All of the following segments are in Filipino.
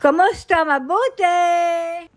Kamusta? Mabuti?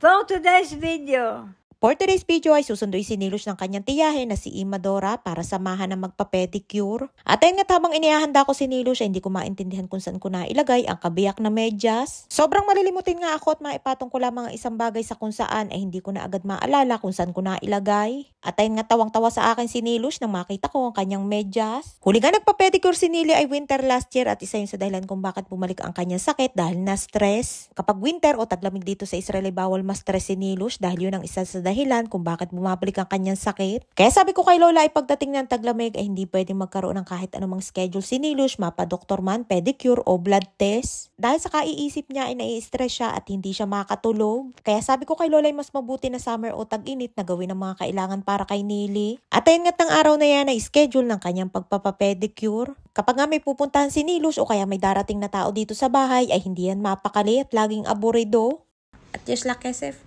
For today's video. For today's video ay susunduin si Nilush ng kanyang tiyahin na si Imadora para samahan ng magpa-pedicure. At ayun nga, habang inihahanda ko si Nilush ay hindi ko maintindihan kung saan ko na ilagay ang kabiyak na medyas. Sobrang malilimutin nga ako at maipatong ko lamang ang isang bagay sa kung saan ay hindi ko na agad maalala kung saan ko na ilagay. At ayun nga, tawang-tawa sa akin si Nilush nang makita ko ang kanyang medyas. Huli nga nagpa-pedicure si Nili ay winter last year at isa yun sa dahilan kung bakit bumalik ang kanyang sakit dahil na-stress. Kapag winter o taglamig dito sa Israel ay bawal ma-stress si Nilush dahil yun ang isa sa dahilan kung bakit bumabalik ang kanyang sakit. Kaya sabi ko kay Lola ay pagdating ng taglamig ay hindi pwedeng magkaroon ng kahit anumang schedule si Nilush, mapa-doktor man, pedicure o blood test. Dahil sa kaiisip niya ay nai-stress siya at hindi siya makatulog. Kaya sabi ko kay Lola ay mas mabuti na summer o tag-init na gawin ang mga kailangan para kay Nili. At ayun nga't ng araw na yan ay schedule ng kanyang pagpapapedicure. Kapag nga may pupuntahan si Nilush o kaya may darating na tao dito sa bahay ay hindi yan mapakali at laging aburido. At yes la kesef.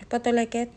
Patuleket.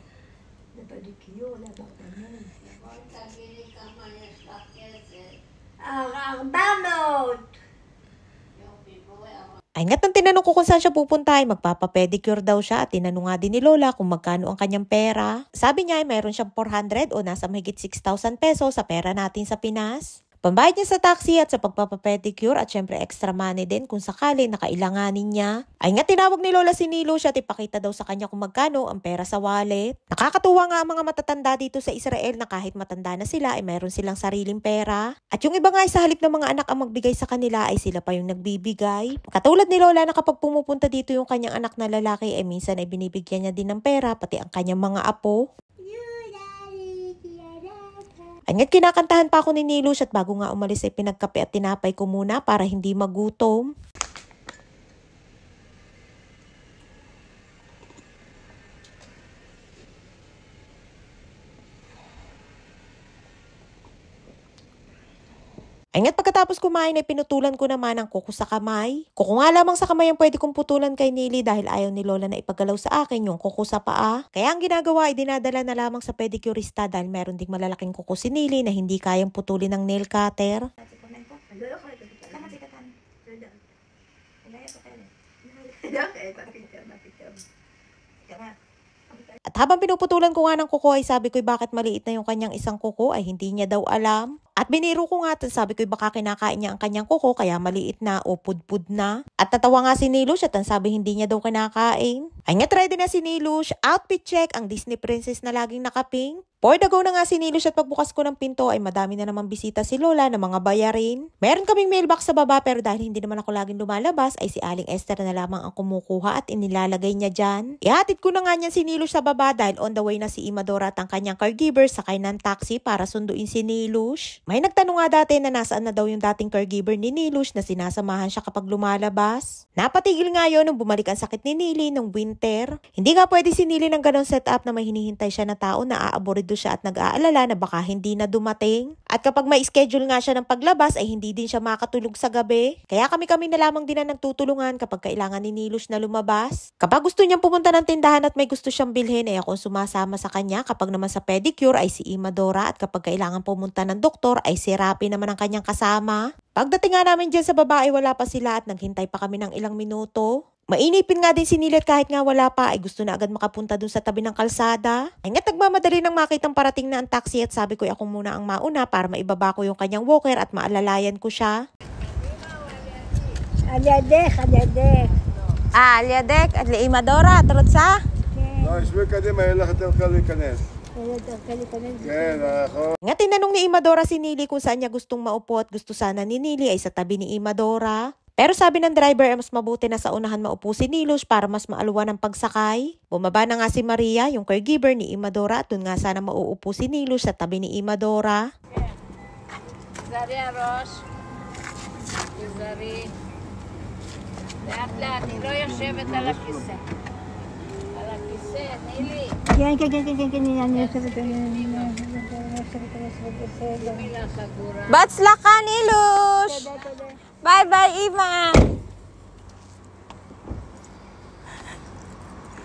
Ay nga't nang tinanong ko kung saan siya pupunta ay magpapapedicure daw siya at tinanong nga din ni Lola kung magkano ang kanyang pera. Sabi niya ay mayroon siyang 400 o nasa mahigit 6,000 pesos sa pera natin sa Pinas. Pambayad niya sa taxi at sa pagpapapedicure at syempre extra money din kung sakali na kailanganin niya. Ay nga tinawag ni Lola si Nilush at ipakita daw sa kanya kung magkano ang pera sa wallet. Nakakatuwa nga ang mga matatanda dito sa Israel na kahit matanda na sila ay mayroon silang sariling pera. At yung iba nga ay sa halip ng mga anak ang magbigay sa kanila ay sila pa yung nagbibigay. Katulad ni Lola na kapag pumupunta dito yung kanyang anak na lalaki ay minsan ay binibigyan niya din ng pera pati ang kanyang mga apo. Ay nga't kinakantahan pa ako ni Nilush at bago nga umalis ay pinagkape at tinapay ko muna para hindi magutom. Ay nga't pagkatapos kumain ay pinutulan ko naman ang kuko sa kamay. Kuko nga lamang sa kamay ang pwede kong putulan kay Nili dahil ayaw ni Lola na ipagalaw sa akin yung kuko sa paa. Kaya ang ginagawa ay dinadala na lamang sa pedicurista dahil meron ding malalaking kuko si Nili na hindi kayang putulin ng nail cutter. At habang pinuputulan ko nga ng kuko ay sabi ko bakit maliit na yung kanyang isang kuko ay hindi niya daw alam. At biniro ko nga at sabi ko baka kinakain niya ang kanyang kuko kaya maliit na o pudpud na. At natawa nga si Nilush at ang sabi hindi niya daw kinakain. Ay nga't ready na si Nilush, outfit check, ang Disney princess na laging nakapink. For the go na nga si Nilush at pagbukas ko ng pinto ay madami na naman bisita si Lola ng mga bayarin. Meron kaming mailbox sa baba pero dahil hindi naman ako laging lumalabas ay si Aling Esther na lamang ang kumukuha at inilalagay niya dyan. Ihatid ko na nga niyan si Nilush sa baba dahil on the way na si Imadora at ang kanyang caregiver sakay ng taxi para sunduin si Nilush. May nagtanong nga dati na nasaan na daw yung dating caregiver ni Nilush na sinasamahan siya kapag lumalabas. Napatigil nga yun nung bumalik ang sakit ni Nili nung winter. Hindi nga pwede si Nili ng ganong setup na may hinihintay siya na tao na aaborido siya at nag-aalala na baka hindi na dumating. At kapag may schedule nga siya ng paglabas ay hindi din siya makatulog sa gabi. Kaya kami na lamang din na nagtutulungan kapag kailangan ni Nilush na lumabas. Kapag gusto niyang pumunta ng tindahan at may gusto siyang bilhin ay ako sumasama sa kanya. Kapag naman sa pedicure ay si Imadora at kapag kailangan pumunta ng doktor ay si Rapi naman ang kanyang kasama. Pagdating nga namin dyan sa babae wala pa sila at naghintay pa kami ng ilang minuto. Mainipin nga din si Nilet kahit nga wala pa ay gusto na agad makapunta dun sa tabi ng kalsada. Ay nga't nagmamadali nang makitang parating na ang taxi at sabi ko ako muna ang mauna para maibaba ko yung kanyang walker at maalalayan ko siya. Aliadek. Aliadek, at Imadora, turut sa? לא, ישבי קדימה, יהיה לך יותר קל להיכנס. Nga tinanong ni Imadora si Nili kung saan niya gustong maupo at gusto sana ni Nili ay sa tabi ni Imadora. Pero sabi ng driver ay mas mabuti na sa unahan maupo si Nilush para mas maaluan ang pagsakay. Bumaba na nga si Maria, yung caregiver ni Imadora at dun nga sana mauupo si Nilush sa tabi ni Imadora. Zari Arosh. Zari. לאט לאט, היא לא יושבת על הכיסא. על הכיסא, נילי. כן, אני יושבת מילה חגורה. Batslaka Nilush! Bye bye Ima!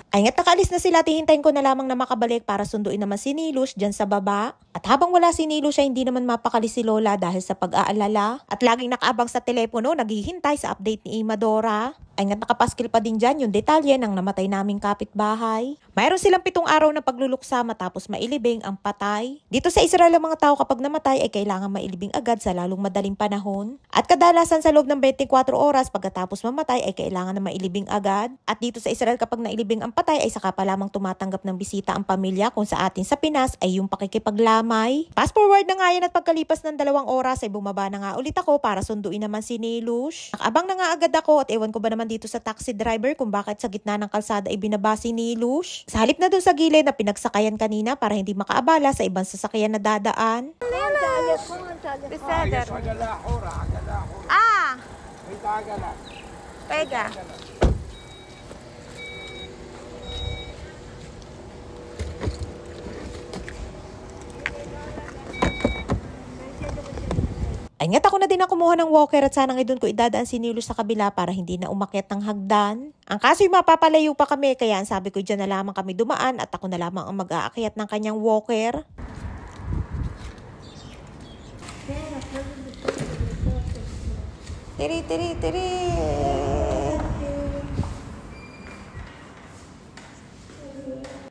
Ay nga't nakaalis na sila, tihintayin ko na lamang na makabalik para sunduin naman si Nilush dyan sa baba. At habang wala si Nilush ay hindi naman mapakali si Lola dahil sa pag-aalala. At laging nakaabang sa telepono, naghihintay sa update ni Imadora. Ay nga't nakapaskil pa din dyan yung detalye ng namatay naming kapitbahay. Mayroon silang 7 araw na pagluluksa matapos mailibing ang patay. Dito sa Israel ang mga tao kapag namatay ay kailangan mailibing agad sa lalong madaling panahon. At kadalasan sa loob ng 24 oras pagkatapos mamatay ay kailangan na mailibing agad. At dito sa Israel kapag nailibing ang patay ay saka pa lamang tumatanggap ng bisita ang pamilya, kung sa atin sa Pinas ay yung pakikipaglamay. Fast forward na nga yan at pagkalipas ng 2 oras ay bumaba na nga ulit ako para sunduin naman si Nilush. Nakabang na nga agad ako at ewan ko ba naman dito sa taxi driver kung bakit sa gitna ng kalsada ay binaba si Nilush. Sa halip na doon sa gilid na pinagsakayan kanina para hindi makaabala sa ibang sasakyan na dadaan. Pega. Ay nga't ako na din ang kumuha ng walker at sana doon ko idadaan si Nilush sa kabila para hindi na umakyat ng hagdan. Ang kaso'y mapapalayo pa kami kaya ang sabi ko dyan na lamang kami dumaan at ako na lamang ang mag-aakyat ng kanyang walker. Tiri.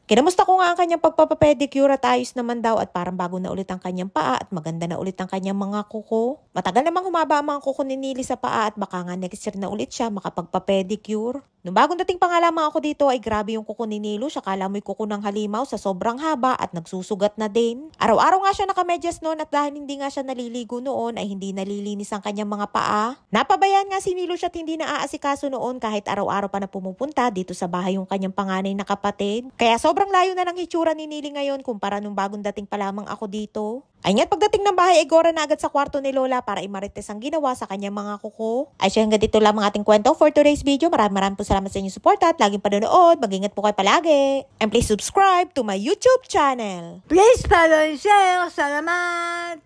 Kinamusta ko nga ang kanyang pagpapapedicure at ayos naman daw at parang bago na ulit ang kanyang paa at maganda na ulit ang kanyang mga kuko. Matagal namang humaba ang mga kuko ni Nili sa paa at baka nga next year na ulit siya makapagpapedicure. Nung bagong dating pa nga lamang ako dito ay grabe yung kuko ni Nilush, akala mo'y kuko ng halimaw sa sobrang haba at nagsusugat na din. Araw-araw nga siya nakamedyas noon at dahil hindi nga siya naliligo noon ay hindi nalilinis ang kanyang mga paa. Napabayaan nga si Nilush at hindi naaasikaso noon kahit araw-araw pa na pumupunta dito sa bahay yung kanyang panganay na kapatid. Kaya sobrang layo na ng hitsura ni Nili ngayon kumpara nung bagong dating pa lamang ako dito. Ay nga't pagdating ng bahay ay gora na agad sa kwarto ni Lola para imarites ang ginawa sa kanyang mga kuko. Ay siya hanggang dito lamang ating kwento for today's video. Maraming po salamat sa inyong support at laging panonood. Mag-ingat po kayo palagi. And please subscribe to my YouTube channel. Please follow and share. Salamat!